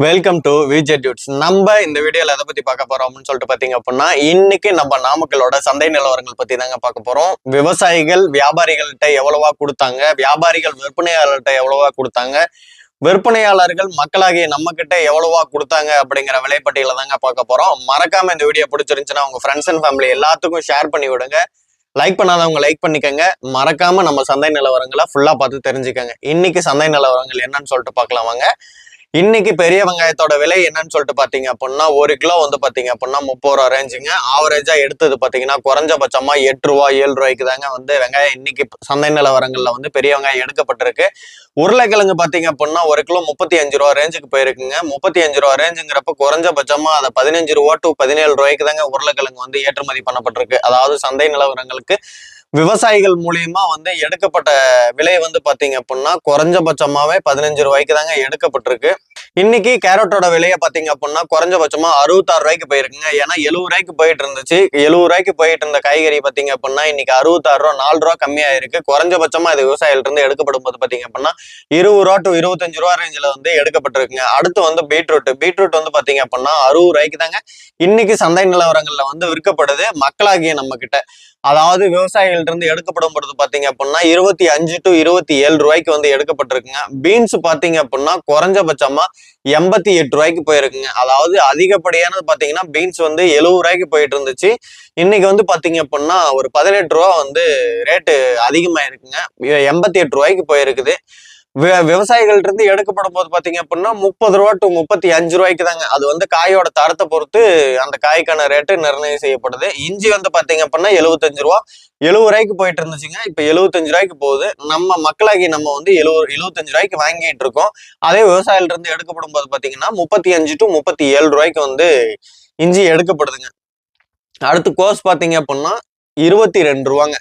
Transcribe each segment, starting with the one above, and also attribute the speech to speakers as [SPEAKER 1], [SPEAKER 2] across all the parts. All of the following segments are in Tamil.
[SPEAKER 1] Welcome to VJ dudes. நம்ம இந்த வீடியோல எதை பத்தி பார்க்க போறோம் அப்படின்னு சொல்லிட்டு பாத்தீங்க அப்படின்னா, இன்னைக்கு நம்ம நாமக்கலோட சந்தை நிலவரங்கள் பத்தி தாங்க பார்க்க போறோம். விவசாயிகள் வியாபாரிகள்கிட்ட எவ்வளவா கொடுத்தாங்க, வியாபாரிகள் விற்பனையாளர்கிட்ட எவ்வளவா கொடுத்தாங்க, விற்பனையாளர்கள் மக்களாகிய நம்ம கிட்ட எவ்வளவா கொடுத்தாங்க அப்படிங்கிற விலைப்பட்டியல தாங்க பார்க்க போறோம். மறக்காம இந்த வீடியோ பிடிச்சிருந்துச்சுன்னா உங்க ஃப்ரெண்ட்ஸ் அண்ட் ஃபேமிலி எல்லாத்துக்கும் ஷேர் பண்ணி விடுங்க. லைக் பண்ணாதவங்க லைக் பண்ணிக்கங்க. மறக்காம நம்ம சந்தை நிலவரங்களை ஃபுல்லா பார்த்து தெரிஞ்சுக்கங்க. இன்னைக்கு சந்தை நிலவரங்கள் என்னன்னு சொல்லிட்டு பார்க்கலாம் வாங்க. இன்னைக்கு பெரிய வெங்காயத்தோட விலை என்னன்னு சொல்லிட்டு பாத்தீங்க அப்படின்னா, 1 கிலோ வந்து பாத்தீங்க அப்படின்னா 30 ரூபா ரேஞ்சுங்க. ஆவரேஜா எடுத்தது பாத்தீங்கன்னா குறைஞ்சபட்சமா 8 ரூபா 7 ரூபாய்க்கு தாங்க வந்து வெங்காயம் இன்னைக்கு சந்தை நிலவரங்கள்ல வந்து பெரிய வெங்காயம் எடுக்கப்பட்டிருக்கு. உருளைக்கிழங்கு பாத்தீங்க அப்படின்னா 1 கிலோ 35 ரூபா ரேஞ்சுக்கு போயிருக்குங்க. 35 ரூபா ரேஞ்சுங்கிறப்ப குறைஞ்சபட்சமா அதை 15 ரூபா டு 17 ரூபாய்க்கு தாங்க உருளைக்கிழங்கு வந்து ஏற்றுமதி பண்ணப்பட்டிருக்கு. அதாவது சந்தை நிலவரங்களுக்கு விவசாயிகள் மூலியமா வந்து எடுக்கப்பட்ட விலை வந்து பாத்தீங்க அப்படின்னா குறைஞ்சபட்சமாவே 15 ரூபாய்க்கு தாங்க எடுக்கப்பட்டிருக்கு. இன்னைக்கு கேரட்டோட விலையை பாத்தீங்க அப்படின்னா குறைஞ்சபட்சமா 66 ரூபாய்க்கு போயிருக்குங்க. ஏன்னா 70 ரூபாய்க்கு போயிட்டு இருந்துச்சு. 70 ரூபாய்க்கு போயிட்டு இருந்த காய்கறி பாத்தீங்க அப்படின்னா இன்னைக்கு 66 ரூபா 4 ரூபா கம்மியா இருக்கு. குறைஞ்சபட்சமா இது விவசாயிகள் இருந்து எடுக்கப்படும் போது பாத்தீங்க அப்படின்னா 20 ரூபா டு 25 ரூபா ரேஞ்சில வந்து எடுக்கப்பட்டிருக்குங்க. அடுத்து வந்து பீட்ரூட் வந்து பாத்தீங்க அப்படின்னா 60 ரூபாய்க்கு தாங்க இன்னைக்கு சந்தை நிலவரங்கள்ல வந்து விற்கப்படுது. மக்களாகிய நம்ம கிட்ட, அதாவது விவசாயிகள்ட்ட இருந்து எடுக்கப்படும் பொழுது பாத்தீங்க அப்படின்னா 25 டு 27 ரூபாய்க்கு வந்து எடுக்கப்பட்டிருக்குங்க. பீன்ஸ் பாத்தீங்க அப்படின்னா குறைஞ்சபட்சமா 88 ரூபாய்க்கு போயிருக்குங்க. அதாவது அதிகப்படியானது பாத்தீங்கன்னா பீன்ஸ் வந்து 70 ரூபாய்க்கு போயிட்டு இருந்துச்சு. இன்னைக்கு வந்து பாத்தீங்க அப்படின்னா ஒரு 18 ரூபா வந்து ரேட்டு அதிகமா இருக்குங்க. 88 ரூபாய்க்கு போயிருக்குது. விவசாயிகள்ட்ட இருந்து எடுக்கப்படும் போது பாத்தீங்க அப்படின்னா 30 ரூபா டு 35 ரூபாய்க்கு தாங்க. அது வந்து காயோட தரத்தை பொறுத்து அந்த காய்க்கான ரேட்டு நிர்ணயம் செய்யப்படுது. இஞ்சி வந்து பாத்தீங்க அப்படின்னா 75 ரூபா 70 ரூபாய்க்கு போயிட்டு இருந்துச்சுங்க. இப்ப 75 ரூபாய்க்கு போகுது. நம்ம மக்களாகி நம்ம வந்து 75 ரூபாய்க்கு வாங்கிட்டு இருக்கோம். அதே விவசாயிகள்ட்ட இருந்து எடுக்கப்படும் போது பாத்தீங்கன்னா 35 டு 37 ரூபாய்க்கு வந்து இஞ்சி எடுக்கப்படுதுங்க. அடுத்து கோஸ் பாத்தீங்க அப்படின்னா 22 ரூபாங்க.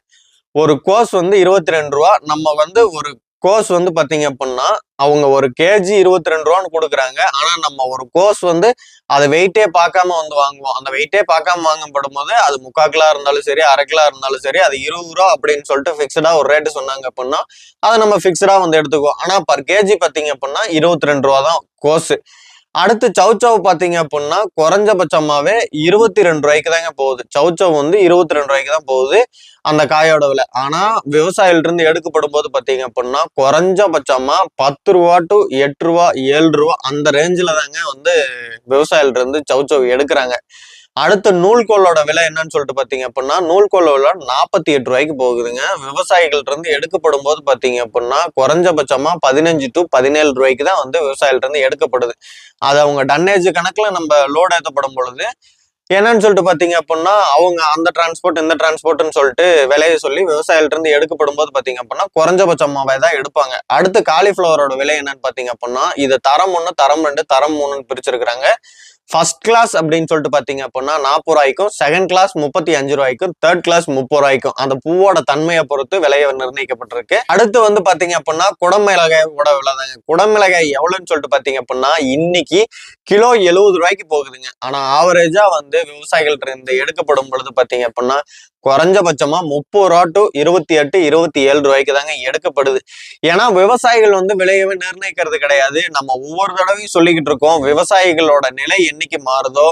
[SPEAKER 1] ஒரு கோஸ் வந்து 22 ரூபா. நம்ம வந்து ஒரு கோஸ் வந்து பாத்தீங்க அப்படின்னா அவங்க ஒரு கேஜி 22 ரூபான்னு கொடுக்குறாங்க. ஆனா நம்ம ஒரு கோஸ் வந்து அதை வெயிட்டே பார்க்காம வந்து வாங்குவோம். அந்த வெயிட்டே பார்க்காம வாங்கப்படும் போது அது 3/4 கிலோ இருந்தாலும் சரி, 1/2 கிலோ இருந்தாலும் சரி, அது 20 ரூபா அப்படின்னு சொல்லிட்டு பிக்சடா ஒரு ரேட்டு சொன்னாங்க அப்படின்னா அதை நம்ம பிக்சடா வந்து எடுத்துக்குவோம். ஆனா பர் கேஜி பாத்தீங்க அப்படின்னா 22 ரூபா தான் கோஸ். அடுத்து சௌச்சவ் பாத்தீங்க அப்படின்னா குறைஞ்சபட்சமாவே 22 ரூபாய்க்கு தாங்க போகுது. சௌச்சவ் வந்து 22 ரூபாய்க்கு தான் போகுது அந்த காயோட விலை. ஆனா விவசாயில இருந்து எடுக்கப்படும் போது பாத்தீங்க அப்படின்னா குறைஞ்சபட்சமா 10 ரூபா டு 8 ரூபா 7 ரூபா அந்த ரேஞ்சில தாங்க வந்து விவசாயில இருந்து சௌச்சவ் எடுக்கிறாங்க. அடுத்த நூல்கோலோட விலை என்னன்னு சொல்லிட்டு பாத்தீங்க அப்படின்னா நூல்கோலோட 48 ரூபாய்க்கு போகுதுங்க. விவசாயிகள்ட்ட இருந்து எடுக்கப்படும் போது பாத்தீங்க அப்படின்னா குறைஞ்சபட்சமா 15 டு 17 ரூபாய்க்கு தான் வந்து விவசாயிகள்ட்ட இருந்து எடுக்கப்படுது. அது அவங்க டன்னேஜ் கணக்குல நம்ம லோடு ஏற்றப்படும் பொழுது என்னன்னு சொல்லிட்டு பாத்தீங்க அப்படின்னா அவங்க அந்த டிரான்ஸ்போர்ட் இந்த டிரான்ஸ்போர்ட்னு சொல்லிட்டு விலையை சொல்லி விவசாயிகள்ட்ட இருந்து எடுக்கப்படும் போது பாத்தீங்க அப்படின்னா குறைஞ்சபட்சமாவே தான் எடுப்பாங்க. அடுத்து காலிஃபிளவரோட விலை என்னன்னு பாத்தீங்க அப்படின்னா இது தரம் 1, தரம் 2, தரம் 3 பிரிச்சிருக்கிறாங்க. ஃபர்ஸ்ட் கிளாஸ் அப்படின்னு சொல்லிட்டு பாத்தீங்க அப்படின்னா 40 ரூபாய்க்கும், செகண்ட் கிளாஸ் 35 ரூபாய்க்கும், தேர்ட் கிளாஸ் 30 ரூபாய்க்கும் அந்த பூவோட தன்மையை பொறுத்து விலையை நிர்ணயிக்கப்பட்டிருக்கு. அடுத்து வந்து பாத்தீங்க அப்படின்னா குடமிளகாயோட விலை தாங்க. குடமிளகாய் எவ்வளவுன்னு சொல்லிட்டு பாத்தீங்க அப்படின்னா இன்னைக்கு கிலோ 70 ரூபாய்க்கு போகுதுங்க. ஆனா ஆவரேஜா வந்து விவசாயிகள்ட்ட இருந்து எடுக்கப்படும் பொழுது பாத்தீங்க அப்படின்னா குறைஞ்சபட்சமா 30 ரூபா டு 28, 27 ரூபாய்க்கு தாங்க எடுக்கப்படுது. ஏன்னா விவசாயிகள் வந்து விலையவே நிர்ணயிக்கிறது கிடையாது. நம்ம ஒவ்வொரு தடவையும் சொல்லிக்கிட்டு இருக்கோம், விவசாயிகளோட நிலை என்னைக்கு மாறுதோ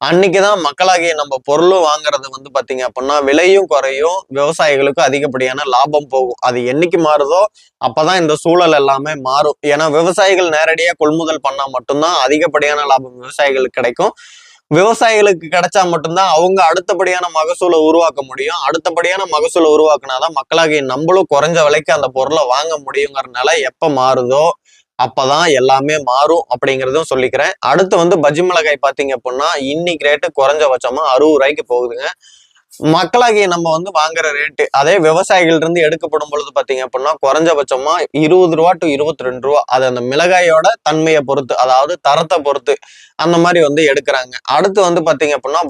[SPEAKER 1] அன்னைக்குதான் மக்களாகிய நம்ம பொருளும் வாங்குறது வந்து பாத்தீங்க அப்படின்னா விலையும் குறையும், விவசாயிகளுக்கு அதிகப்படியான லாபம் போகும். அது என்னைக்கு மாறுதோ அப்பதான் இந்த சூழல் எல்லாமே மாறும். ஏன்னா விவசாயிகள் நேரடியா கொள்முதல் பண்ணா மட்டும்தான் அதிகப்படியான லாபம் விவசாயிகளுக்கு கிடைக்கும். விவசாயிகளுக்கு கிடைச்சா மட்டும்தான் அவங்க அடுத்தபடியான மகசூலை உருவாக்க முடியும். அடுத்தபடியான மகசூலை உருவாக்குனாதான் மக்களாகிய நம்மளும் குறைஞ்ச விலைக்கு அந்த பொருளை வாங்க முடியுங்கிறதுனால எப்ப மாறுதோ அப்பதான் எல்லாமே மாறும் அப்படிங்கிறதும் சொல்லிக்கிறேன். அடுத்து வந்து பஜ்ஜி மிளகாய் பாத்தீங்க அப்படின்னா இன்னைக்கு ரேட்டு குறைஞ்சபட்சமா 60 ரூபாய்க்கு போகுதுங்க. மக்களாகிய நம்ம வந்து வாங்குற ரேட்டு அதே விவசாயிகள் இருந்து எடுக்கப்படும் பொழுது பாத்தீங்க அப்படின்னா குறைஞ்சபட்சமா 20 ரூபா டு 22 ரூபா. அது அந்த மிளகாயோட தன்மையை பொறுத்து, அதாவது தரத்தை பொறுத்து அந்த மாதிரி வந்து எடுக்கிறாங்க. அடுத்து வந்து பாத்தீங்க அப்படின்னா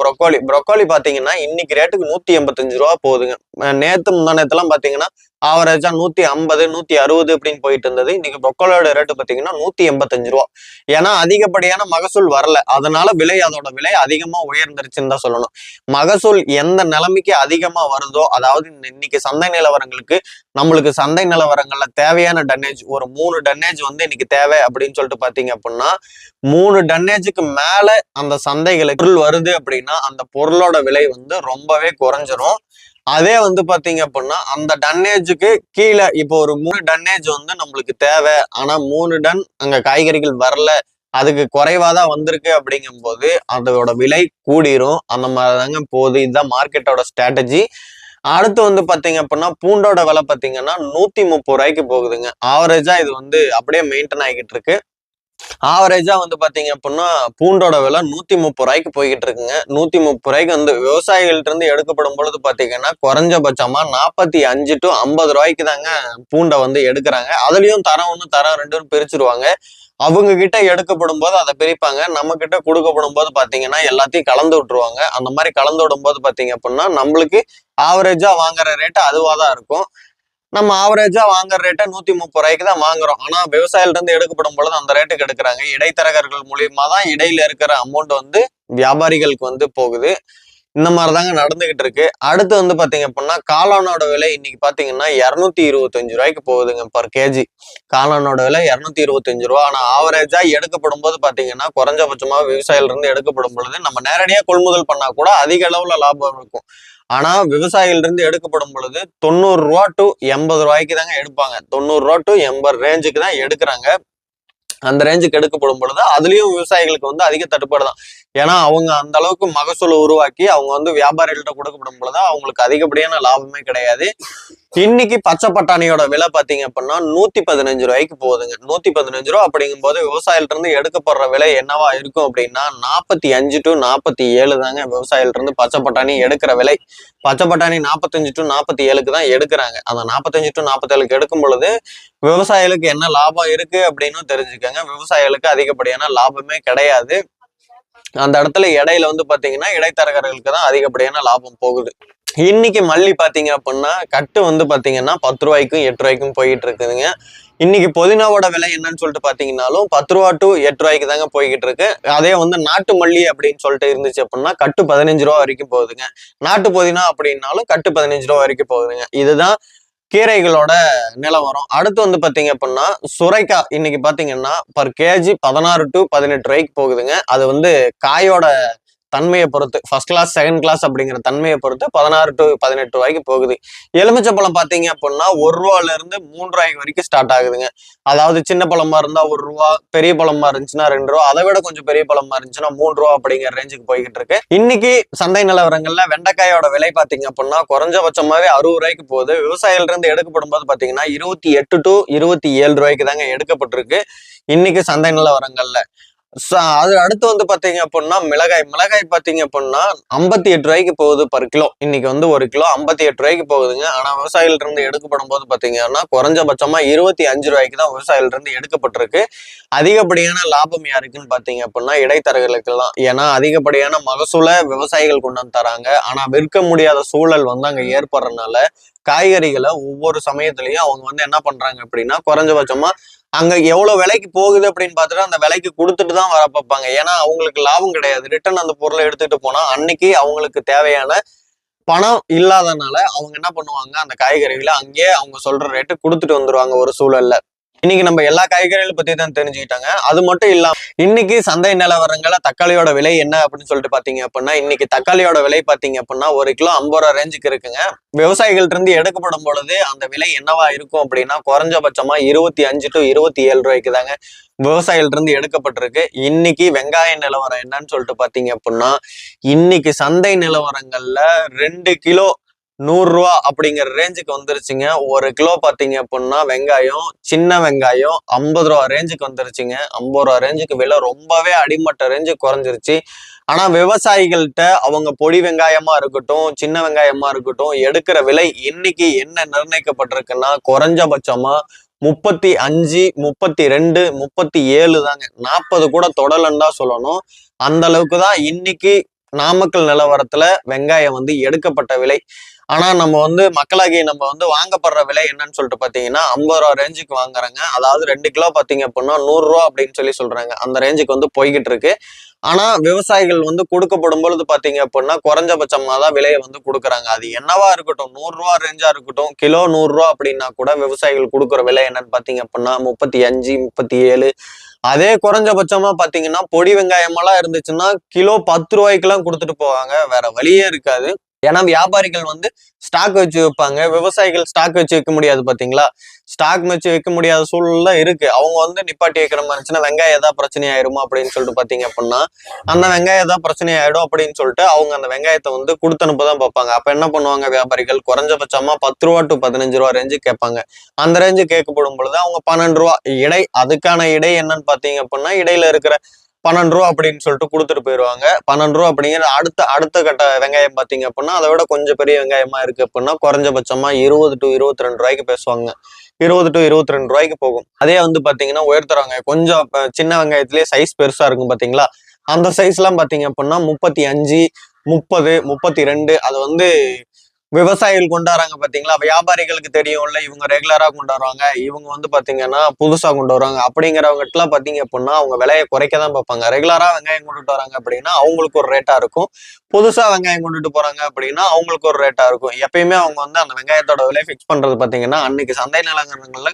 [SPEAKER 1] ப்ரொக்கோலி பாத்தீங்கன்னா இன்னைக்கு ரேட்டுக்கு 185 ரூபா போகுதுங்க. நேத்து முந்தானத்துலாம் பாத்தீங்கன்னா ஆவரேஜா 150 160 அப்படின்னு போயிட்டு இருந்தது. இன்னைக்கு ப்ரொக்கோலியோட ரேட்டு பாத்தீங்கன்னா 185 ரூபா. ஏன்னா அதிகப்படியான மகசூல் வரல, அதனால அதோட விலை அதிகமா உயர்ந்துருச்சுன்னு தான் சொல்லணும். மகசூல் எந்த நிலைமைக்கு அதிகமா வருதோ, அதாவது இன்னைக்கு சந்தை நிலவரங்களுக்கு நம்மளுக்கு சந்தை நிலவரங்கள்ல தேவையான டன்னேஜ் ஒரு 3 டன்னேஜ் வந்து இன்னைக்கு தேவை அப்படின்னு சொல்லிட்டு பாத்தீங்க அப்படின்னா 3 டன்னேஜுக்கு மேல அந்த சந்தைகளுக்கு பொருள் வருது அப்படின்னா அந்த பொருளோட விலை வந்து ரொம்பவே குறைஞ்சிரும். அதே வந்து பாத்தீங்க அப்படின்னா அந்த டன்னேஜுக்கு கீழே இப்போ ஒரு 3 டன்னேஜ் வந்து நம்மளுக்கு தேவை, ஆனா 3 டன் அங்க காய்கறிகள் வரல, அதுக்கு குறைவாதான் வந்திருக்கு அப்படிங்கும் போது அதோட விலை கூடிரும். அந்த மாதிரிதாங்க போகுது. இதுதான் மார்க்கெட்டோட ஸ்ட்ராட்டஜி. அடுத்து வந்து பாத்தீங்க அப்படின்னா பூண்டோட விலை பாத்தீங்கன்னா 130 ரூபாய்க்கு போகுதுங்க. ஆவரேஜா இது வந்து அப்படியே மெயின்டைன் ஆகிட்டு இருக்கு. ஆவரேஜா வந்து பாத்தீங்க அப்படின்னா பூண்டோட விலை 130 ரூபாய்க்கு போய்கிட்டு இருக்குங்க. 130 ரூபாய்க்கு வந்து விவசாயிகள்ட்ட இருந்து எடுக்கப்படும் பொழுது பாத்தீங்கன்னா குறைஞ்சபட்சமா 45 to 50 ரூபாய்க்கு தாங்க பூண்டை வந்து எடுக்கிறாங்க. அதுலயும் தரம் 1 தரம் 2 பிரிச்சிருவாங்க. அவங்க கிட்ட எடுக்கப்படும் போது அதை பிரிப்பாங்க. நம்ம கிட்ட கொடுக்கப்படும் போது பாத்தீங்கன்னா எல்லாத்தையும் கலந்து விட்டுருவாங்க. அந்த மாதிரி கலந்து விடும் போது பாத்தீங்க அப்படின்னா நம்மளுக்கு ஆவரேஜா வாங்குற ரேட்டு அதுவாதான் இருக்கும். நம்ம ஆவரேஜா வாங்குற ரேட்டை 130 ரூபாய்க்கு தான் வாங்குறோம். ஆனா விவசாயில இருந்து எடுக்கப்படும் பொழுது அந்த ரேட்டுக்கு எடுக்கிறாங்க. இடைத்தரகர்கள் மூலியமா தான் இடையில இருக்கிற அமௌண்ட் வந்து வியாபாரிகளுக்கு வந்து போகுது. இந்த மாதிரிதாங்க நடந்துகிட்டு இருக்கு. அடுத்து வந்து பாத்தீங்க அப்படின்னா காளானோட விலை இன்னைக்கு பாத்தீங்கன்னா 225 ரூபாய்க்கு போகுதுங்க பர் கேஜி. காளானோட விலை 225 ரூபா. ஆனா ஆவரேஜா எடுக்கப்படும் போது பாத்தீங்கன்னா குறைஞ்சபட்சமா விவசாயில இருந்து எடுக்கப்படும் பொழுது நம்ம நேரடியா கொள்முதல் பண்ணா கூட அதிக அளவுல லாபம் இருக்கும். ஆனா விவசாயில இருந்து எடுக்கப்படும் பொழுது 90 ரூபா டு 80 ரூபாய்க்கு தாங்க எடுப்பாங்க. 90 ரூபா டு 80 ரேஞ்சுக்கு தான் எடுக்கிறாங்க. அந்த ரேஞ்சுக்கு எடுக்கப்படும் பொழுது அதுலயும் விவசாயிகளுக்கு வந்து அதிக தட்டுப்பாடு தான். ஏன்னா அவங்க அந்த அளவுக்கு மகசூலை உருவாக்கி அவங்க வந்து வியாபாரிகள்கிட்ட கொடுக்கப்படும் பொழுது அவங்களுக்கு அதிகப்படியான லாபமே கிடையாது. இன்னைக்கு பச்சை பட்டாணியோட விலை பாத்தீங்க அப்படின்னா 115 ரூபாய்க்கு போகுதுங்க. 115 ரூபா அப்படிங்கும் போது விவசாயில இருந்து எடுக்கப்படுற விலை என்னவா இருக்கும் அப்படின்னா 45 to 47 தாங்க விவசாயில இருந்து பச்சை பட்டாணி எடுக்கிற விலை. பச்சை பட்டாணி 45 to 47க்கு தான் எடுக்கிறாங்க. அந்த 45 to 47க்கு எடுக்கும் பொழுது விவசாயிகளுக்கு என்ன லாபம் இருக்கு அப்படின்னு தெரிஞ்சுக்கோங்க. விவசாயிகளுக்கு அதிகப்படியான லாபமே கிடையாது. அந்த இடத்துல இடையில வந்து பாத்தீங்கன்னா இடைத்தரகர்களுக்கு தான் அதிகப்படியான லாபம் போகுது. இன்னைக்கு மல்லி பாத்தீங்க அப்படின்னா கட்டு வந்து பாத்தீங்கன்னா 10 ரூபாய்க்கும் 8 ரூபாய்க்கும் போயிட்டு இருக்குதுங்க. இன்னைக்கு புதினாவோட விலை என்னன்னு சொல்லிட்டு பாத்தீங்கன்னாலும் 10 ரூபா டு 8 ரூபாய்க்கு தாங்க போய்கிட்டு இருக்கு. அதே வந்து நாட்டு மல்லி அப்படின்னு சொல்லிட்டு இருந்துச்சு அப்படின்னா கட்டு 15 ரூபா வரைக்கும் போகுதுங்க. நாட்டு புதினா அப்படின்னாலும் கட்டு 15 ரூபா வரைக்கும் போகுதுங்க. இதுதான் கீரைகளோட நிலவரம். அடுத்து வந்து பாத்தீங்க அப்படின்னா சுரைக்காய் இன்னைக்கு பாத்தீங்கன்னா பர் கேஜி 16 to 18 ரூபாய்க்கு போகுதுங்க. அது வந்து காயோட தன்மையை பொறுத்து ஃபர்ஸ்ட் கிளாஸ் செகண்ட் கிளாஸ் அப்படிங்கிற தன்மையை பொறுத்து 16 to 18 ரூபாய்க்கு போகுது. எலுமிச்சப்பழம் பாத்தீங்க அப்படின்னா 1 ரூபால இருந்து 3 ரூபாய்க்கு வரைக்கும் ஸ்டார்ட் ஆகுதுங்க. அதாவது சின்ன பழமா இருந்தா 1 ரூபா, பெரிய பழமா இருந்துச்சுன்னா 2 ரூபா, அதை விட கொஞ்சம் பெரிய பழமா இருந்துச்சுன்னா 3 ரூபா அப்படிங்கிற ரேஞ்சுக்கு போய்கிட்டு இருக்கு. இன்னைக்கு சந்தை நிலவரங்கள்ல வெண்டைக்காயோட விலை பாத்தீங்க அப்படின்னா குறைஞ்சபட்சமாவே 60 ரூபாய்க்கு போகுது. விவசாயில இருந்து எடுக்கப்படும் போது பாத்தீங்கன்னா 28 to 27 ரூபாய்க்கு தாங்க எடுக்கப்பட்டிருக்கு இன்னைக்கு சந்தை நிலவரங்கள்ல. அது அடுத்து வந்து பாத்தீங்க அப்படின்னா மிளகாய் பாத்தீங்க அப்படின்னா 58 ரூபாய்க்கு போகுது பர் கிலோ. இன்னைக்கு வந்து 1 கிலோ 58 ரூபாய்க்கு போகுதுங்க. ஆனா விவசாயில இருந்து எடுக்கப்படும் போது பாத்தீங்கன்னா குறைஞ்சபட்சமா 25 ரூபாய்க்கு தான் விவசாயில இருந்து எடுக்கப்பட்டிருக்கு. அதிகப்படியான லாபம் யாருக்குன்னு பாத்தீங்க அப்படின்னா இடைத்தரகர்களுக்கு தான். ஏன்னா அதிகப்படியான மகசூலை விவசாயிகள் கொண்டு வந்து தராங்க. ஆனா விற்க முடியாத சூழல் வந்து அங்க ஏற்படுறதுனால காய்கறிகளை ஒவ்வொரு சமயத்திலையும் அவங்க வந்து என்ன பண்றாங்க அப்படின்னா குறைஞ்சபட்சமா அங்க எவ்வளவு விலைக்கு போகுது அப்படின்னு பார்த்துட்டு அந்த விலைக்கு கொடுத்துட்டு தான் வர பார்ப்பாங்க. ஏன்னா அவங்களுக்கு லாபம் கிடையாது. ரிட்டர்ன் அந்த பொருளை எடுத்துட்டு போனா அன்னைக்கு அவங்களுக்கு தேவையான பணம் இல்லாதனால அவங்க என்ன பண்ணுவாங்க, அந்த காய்கறிகளை அங்கேயே அவங்க சொல்ற ரேட்டு கொடுத்துட்டு வந்துருவாங்க ஒரு சூழல்ல. இன்னைக்கு நம்ம எல்லா காய்கறிகளை பத்தி தான் தெரிஞ்சுக்கிட்டாங்க. அது மட்டும் இல்லாம இன்னைக்கு சந்தை நிலவரங்கள தக்காளியோட விலை என்ன அப்படின்னு சொல்லிட்டு பாத்தீங்க அப்படின்னா இன்னைக்கு தக்காளியோட விலை பாத்தீங்க அப்படின்னா 1 கிலோ 50 ரூபா ரேஞ்சுக்கு இருக்குங்க. விவசாயிகள்ட்ட இருந்து எடுக்கப்படும் பொழுது அந்த விலை என்னவா இருக்கும் அப்படின்னா குறைஞ்சபட்சமா 25 to 27 ரூபாய்க்கு தாங்க விவசாயிகள்ட்ட இருந்து எடுக்கப்பட்டிருக்கு. இன்னைக்கு வெங்காய நிலவரம் என்னன்னு சொல்லிட்டு பாத்தீங்க அப்படின்னா இன்னைக்கு சந்தை நிலவரங்கள்ல 2 கிலோ 100 ரூபா அப்படிங்கிற ரேஞ்சுக்கு வந்துருச்சுங்க. 1 கிலோ பாத்தீங்க அப்படின்னா வெங்காயம் சின்ன வெங்காயம் 50 ரூபா ரேஞ்சுக்கு வந்துருச்சுங்க. 50 ரூபா ரேஞ்சுக்கு விலை ரொம்பவே அடிமட்ட ரேஞ்சுக்கு குறைஞ்சிருச்சு. ஆனா விவசாயிகள்கிட்ட அவங்க பொடி வெங்காயமா இருக்கட்டும் சின்ன வெங்காயமா இருக்கட்டும் எடுக்கிற விலை இன்னைக்கு என்ன நிர்ணயிக்கப்பட்டிருக்குன்னா குறைஞ்சபட்சமா 35 32 37 தாங்க. 40 கூட தொடலன்னு தான் சொல்லணும். அந்த அளவுக்கு தான் இன்னைக்கு நாமக்கல் நிலவரத்துல வெங்காயம் வந்து எடுக்கப்பட்ட விலை. ஆனா நம்ம வந்து மக்களாகி நம்ம வந்து வாங்கப்படுற விலை என்னன்னு சொல்லிட்டு பாத்தீங்கன்னா 50 ரூபா ரேஞ்சுக்கு வாங்குறாங்க. அதாவது 2 கிலோ பாத்தீங்க அப்படின்னா 100 ரூபா அப்படின்னு சொல்லி சொல்றாங்க. அந்த ரேஞ்சுக்கு வந்து போய்கிட்டு இருக்கு. ஆனா விவசாயிகள் வந்து கொடுக்கப்படும் பொழுது பாத்தீங்க அப்படின்னா குறைஞ்சபட்சமா தான் விலையை வந்து கொடுக்குறாங்க. அது என்னவா இருக்கட்டும், 100 ரூபா ரேஞ்சா இருக்கட்டும், கிலோ 100 ரூபா அப்படின்னா கூட விவசாயிகள் கொடுக்குற விலை என்னன்னு பாத்தீங்க அப்படின்னா 35, 37. அதே குறைஞ்சபட்சமா பாத்தீங்கன்னா பொடி வெங்காயம் எல்லாம் இருந்துச்சுன்னா கிலோ 10 ரூபாய்க்கு கொடுத்துட்டு போவாங்க. வேற வழியே இருக்காது. ஏன்னா வியாபாரிகள் வந்து ஸ்டாக் வச்சு வைப்பாங்க. விவசாயிகள் ஸ்டாக் வச்சு வைக்க முடியாது பாத்தீங்களா? ஸ்டாக் வச்சு வைக்க முடியாத சூழ்நிலை இருக்கு. அவங்க வந்து நிப்பாட்டி வைக்கிற மாதிரி இருந்துச்சுன்னா வெங்காயம் ஏதாவது பிரச்சனை ஆயிருமா அப்படின்னு சொல்லிட்டு பாத்தீங்க அப்படின்னா அந்த வெங்காயம் ஏதாவது பிரச்சனை ஆயிடும் அப்படின்னு சொல்லிட்டு அவங்க அந்த வெங்காயத்தை வந்து கொடுத்து அனுப்பதான் பார்ப்பாங்க. அப்ப என்ன பண்ணுவாங்க வியாபாரிகள்? குறைஞ்சபட்சமா 10 ரூபா டு 15 ரூபா ரேஞ்சு கேட்பாங்க. அந்த ரேஞ்சு கேட்கப்படும் பொழுது அவங்க 12 ரூபா இடை, அதுக்கான இடை என்னன்னு பாத்தீங்க அப்படின்னா இடையில இருக்கிற 12 ரூபா அப்படின்னு சொல்லிட்டு கொடுத்துட்டு போயிருவாங்க. 12 ரூபா அப்படிங்கிற அடுத்த கட்ட வெங்காயம் பாத்தீங்க அப்படின்னா அதை விட கொஞ்சம் பெரிய வெங்காயமா இருக்கு அப்படின்னா குறைஞ்சபட்சமா 20 டு 22 ரூபாய்க்கு பேசுவாங்க. 20 டு 22 ரூபாய்க்கு போகும். அதே வந்து பாத்தீங்கன்னா உயர்த்துறாங்க கொஞ்சம் சின்ன வெங்காயத்திலேயே சைஸ் பெருசா இருக்கும் பாத்தீங்களா? அந்த சைஸ் எல்லாம் பாத்தீங்க அப்படின்னா 35, 30, 32. அது வந்து விவசாயிகள் கொண்டாடுறாங்க பாத்தீங்களா? வியாபாரிகளுக்கு தெரியும்ல, இவங்க ரெகுலரா கொண்டு வருவாங்க, இவங்க வந்து பாத்தீங்கன்னா புதுசா கொண்டு வருவாங்க அப்படிங்கிறவங்க எல்லாம் பாத்தீங்க அப்படின்னா அவங்க விலையை குறைக்க தான் பார்ப்பாங்க. ரெகுலரா வெங்காயம் கொண்டுட்டு வராங்க அப்படின்னா அவங்களுக்கு ஒரு ரேட்டா இருக்கும். புதுசா வெங்காயம் கொண்டுட்டு போறாங்க அப்படின்னா அவங்களுக்கு ஒரு ரேட்டா இருக்கும். எப்பயுமே அவங்க வந்து அந்த வெங்காயத்தோட விலை பிக்ஸ் பண்றது பாத்தீங்கன்னா அன்னைக்கு சந்தை நிலவரங்கள்ல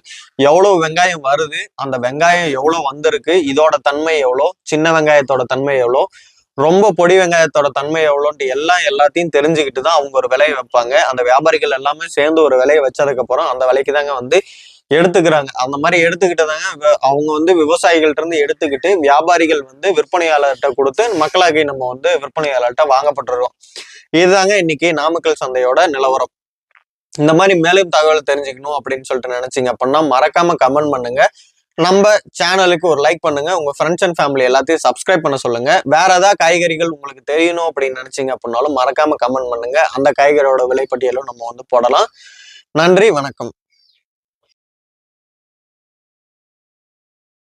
[SPEAKER 1] எவ்வளவு வெங்காயம் வருது, அந்த வெங்காயம் எவ்வளவு வந்திருக்கு, இதோட தன்மை எவ்வளோ, சின்ன வெங்காயத்தோட தன்மை எவ்வளோ, ரொம்ப பொடி வெங்காயத்தோட தன்மை எவ்வளோன்ட்டு எல்லாத்தையும் தெரிஞ்சுக்கிட்டு தான் அவங்க ஒரு விலையை வைப்பாங்க. அந்த வியாபாரிகள் எல்லாமே சேர்ந்து ஒரு விலையை வச்சதுக்கு அப்புறம் அந்த விலைக்கு தாங்க வந்து எடுத்துக்கிறாங்க. அந்த மாதிரி எடுத்துக்கிட்டதாங்க அவங்க வந்து விவசாயிகள்ட்ட இருந்து எடுத்துக்கிட்டு வியாபாரிகள் வந்து விற்பனையாளர்கிட்ட கொடுத்து மக்களாகி நம்ம வந்து விற்பனையாளர்கிட்ட வாங்கப்பட்டுருக்கோம். இதுதாங்க இன்னைக்கு நாமக்கல் சந்தையோட நிலவரம். இந்த மாதிரி மேலும் தகவல் தெரிஞ்சுக்கணும் அப்படின்னு சொல்லிட்டு நினைச்சீங்க அப்படின்னா மறக்காம கமெண்ட் பண்ணுங்க. நம்ம சேனலுக்கு ஒரு லைக் பண்ணுங்க. உங்க ஃப்ரெண்ட்ஸ் அண்ட் ஃபேமிலி எல்லாத்தையும் சப்ஸ்கிரைப் பண்ண சொல்லுங்க. வேற ஏதாவது காய்கறிகள் உங்களுக்கு தெரியணும் அப்படின்னு நினைச்சீங்க அப்படின்னாலும் மறக்காம கமெண்ட் பண்ணுங்க. அந்த காய்கறியோட விலைப்பட்டியலும் நம்ம வந்து போடலாம். நன்றி, வணக்கம்.